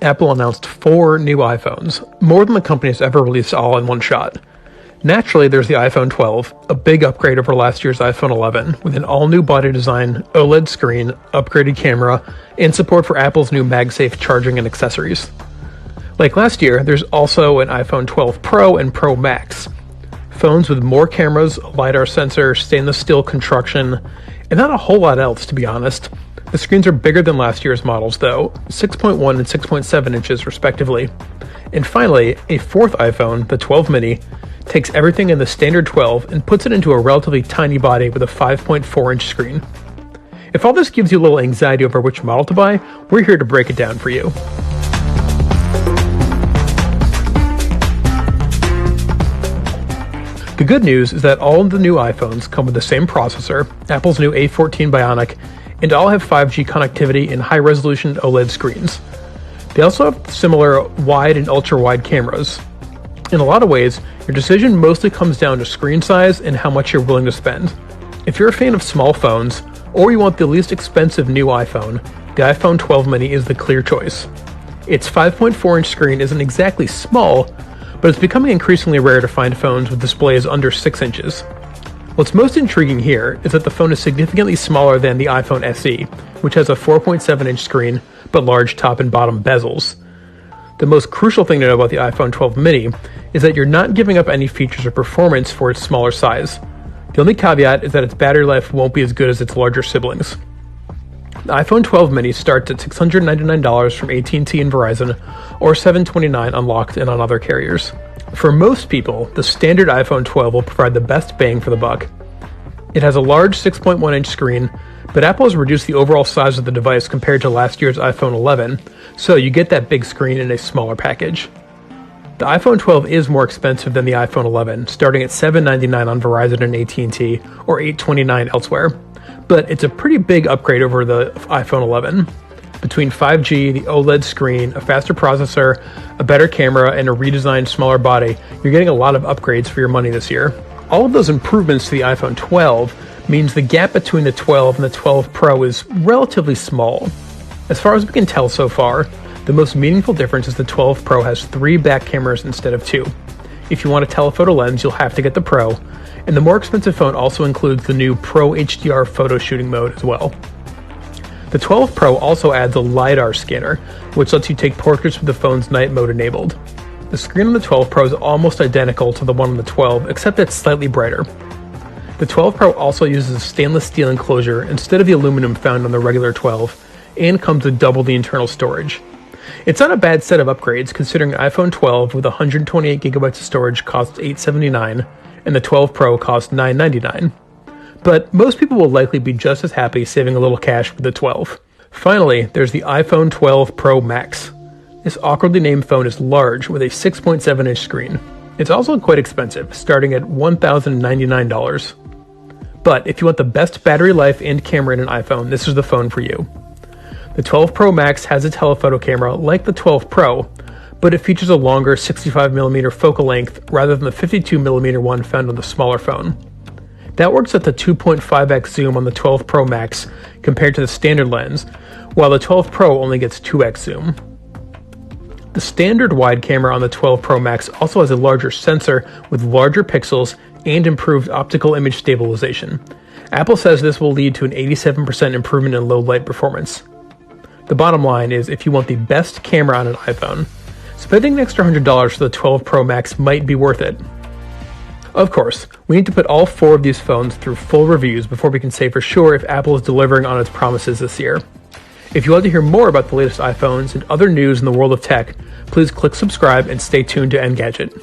Apple announced 4 new iPhones, more than the company has ever released all in one shot. Naturally, there's the iPhone 12, a big upgrade over last year's iPhone 11, with an all-new body design, OLED screen, upgraded camera, and support for Apple's new MagSafe charging and accessories. Like last year, there's also an iPhone 12 Pro and Pro Max. Phones with more cameras, a LiDAR sensor, stainless steel construction, and not a whole lot else, to be honest. The screens are bigger than last year's models, though, 6.1 and 6.7 inches respectively. And finally, a 4th iPhone, the 12 mini, takes everything in the standard 12 and puts it into a relatively tiny body with a 5.4-inch screen. If all this gives you a little anxiety over which model to buy, we're here to break it down for you. The good news is that all of the new iPhones come with the same processor, Apple's new A14 Bionic, and all have 5G connectivity and high-resolution OLED screens. They also have similar wide and ultra-wide cameras. In a lot of ways, your decision mostly comes down to screen size and how much you're willing to spend. If you're a fan of small phones, or you want the least expensive new iPhone, the iPhone 12 mini is the clear choice. Its 5.4-inch screen isn't exactly small, but it's becoming increasingly rare to find phones with displays under 6 inches. What's most intriguing here is that the phone is significantly smaller than the iPhone SE, which has a 4.7-inch screen, but large top and bottom bezels. The most crucial thing to know about the iPhone 12 mini is that you're not giving up any features or performance for its smaller size. The only caveat is that its battery life won't be as good as its larger siblings. The iPhone 12 mini starts at $699 from AT&T and Verizon, or $729 unlocked and on other carriers. For most people, the standard iPhone 12 will provide the best bang for the buck. It has a large 6.1-inch screen, but Apple has reduced the overall size of the device compared to last year's iPhone 11, so you get that big screen in a smaller package. The iPhone 12 is more expensive than the iPhone 11, starting at $799 on Verizon and AT&T, or $829 elsewhere, but it's a pretty big upgrade over the iPhone 11. Between 5G, the OLED screen, a faster processor, a better camera, and a redesigned smaller body, you're getting a lot of upgrades for your money this year. All of those improvements to the iPhone 12 means the gap between the 12 and the 12 Pro is relatively small. As far as we can tell so far, the most meaningful difference is the 12 Pro has 3 back cameras instead of 2. If you want a telephoto lens, you'll have to get the Pro, and the more expensive phone also includes the new Pro HDR photo shooting mode as well. The 12 Pro also adds a LiDAR scanner, which lets you take portraits with the phone's night mode enabled. The screen on the 12 Pro is almost identical to the one on the 12, except it's slightly brighter. The 12 Pro also uses a stainless steel enclosure instead of the aluminum found on the regular 12, and comes with double the internal storage. It's not a bad set of upgrades, considering an iPhone 12 with 128GB of storage costs $879, and the 12 Pro costs $999. But most people will likely be just as happy saving a little cash with the 12. Finally, there's the iPhone 12 Pro Max. This awkwardly named phone is large with a 6.7-inch screen. It's also quite expensive, starting at $1,099. But if you want the best battery life and camera in an iPhone, this is the phone for you. The 12 Pro Max has a telephoto camera like the 12 Pro, but it features a longer 65mm focal length rather than the 52mm one found on the smaller phone. That works at the 2.5x zoom on the 12 Pro Max compared to the standard lens, while the 12 Pro only gets 2x zoom. The standard wide camera on the 12 Pro Max also has a larger sensor with larger pixels and improved optical image stabilization. Apple says this will lead to an 87% improvement in low light performance. The bottom line is, if you want the best camera on an iPhone, spending an extra $100 for the 12 Pro Max might be worth it. Of course, we need to put all 4 of these phones through full reviews before we can say for sure if Apple is delivering on its promises this year. If you want to hear more about the latest iPhones and other news in the world of tech, please click subscribe and stay tuned to Engadget.